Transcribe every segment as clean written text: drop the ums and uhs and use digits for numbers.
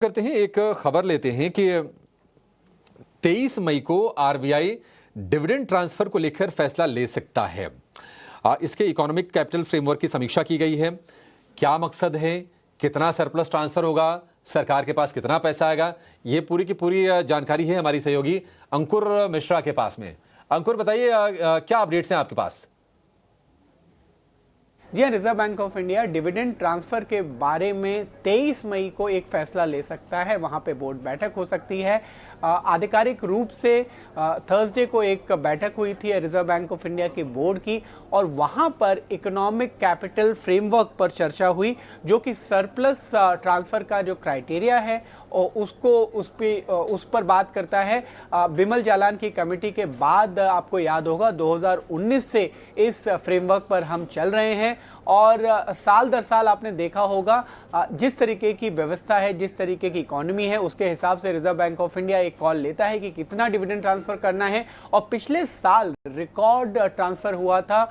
करते हैं, एक खबर लेते हैं कि 23 मई को आरबीआई डिविडेंड ट्रांसफर को लेकर फैसला ले सकता है। इसके इकोनॉमिक कैपिटल फ्रेमवर्क की समीक्षा की गई है। क्या मकसद है, कितना सरप्लस ट्रांसफर होगा, सरकार के पास कितना पैसा आएगा, ये पूरी की पूरी जानकारी है हमारी सहयोगी अंकुर मिश्रा के पास में। अंकुर, बताइए क्या अपडेट्स हैं आपके पास? जी हाँ, reserve bank of India dividend transfer के बारे में 23 मई को एक फैसला ले सकता है। वहां पे बोर्ड बैठक हो सकती है। आधिकारिक रूप से थर्सडे को एक बैठक हुई थी रिजर्व बैंक ऑफ इंडिया के बोर्ड की, और वहां पर इकोनॉमिक कैपिटल फ्रेमवर्क पर चर्चा हुई, जो कि सरप्लस ट्रांसफर का जो क्राइटेरिया है और उस पर बात करता है। बिमल जालान की कमेटी के बाद आपको याद होगा 2019 से इस फ्रेमवर्क पर हम चल रहे हैं, और साल दर साल आपने देखा होगा जिस तरीके की व्यवस्था है, जिस तरीके की इकोनॉमी है, उसके हिसाब से रिजर्व बैंक ऑफ इंडिया एक कॉल लेता है कि कितना डिविडेंड ट्रांसफर करना है। और पिछले साल रिकॉर्ड ट्रांसफर हुआ था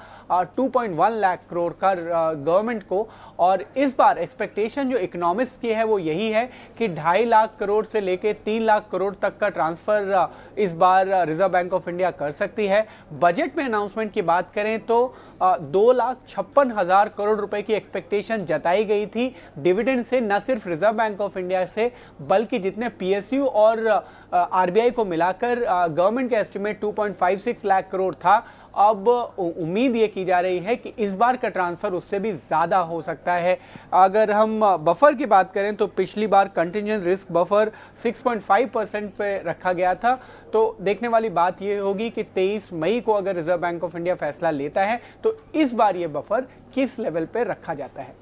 2.1 लाख करोड़ का गवर्नमेंट को, और इस बार एक्सपेक्टेशन जो इकोनॉमिस्ट की है वो यही है कि 2.5 लाख करोड़ से लेकर 3 लाख करोड़ तक का ट्रांसफर इस बार रिजर्व बैंक ऑफ इंडिया कर सकती है। बजट में अनाउंसमेंट की बात करें तो 2,56,000 करोड़ रुपए की एक्सपेक्टेशन जताई गई थी डिविडेंड से, न सिर्फ रिजर्व बैंक ऑफ इंडिया से बल्कि जितने पीएसयू और आरबीआई को मिलाकर गवर्नमेंट का एस्टिमेट 2.56 लाख करोड़ था। अब उम्मीद ये की जा रही है कि इस बार का ट्रांसफर उससे भी ज्यादा हो सकता है। अगर हम बफर की बात करें तो पिछली बार कंटिजेंट रिस्क बफर 6.5% पे रखा गया था। तो देखने वाली बात ये होगी कि 23 मई को अगर रिजर्व बैंक ऑफ इंडिया फैसला लेता है तो इस बार ये बफर किस लेवल पे रखा जाता है।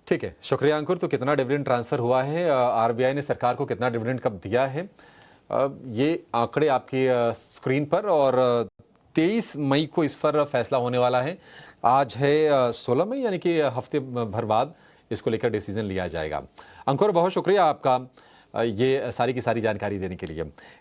ठीक है, शुक्रिया अंकुर। तो कितना डिविडेंड ट्रांसफर हुआ है, आरबीआई ने सरकार को कितना डिविडेंड कब दिया है, ये आंकड़े आपकी स्क्रीन पर, और 23 मई को इस पर फैसला होने वाला है। आज है 16 मई, यानी कि हफ्ते भर बाद इसको लेकर डिसीजन लिया जाएगा। अंकुर, बहुत शुक्रिया आपका ये सारी की सारी जानकारी देने के लिए।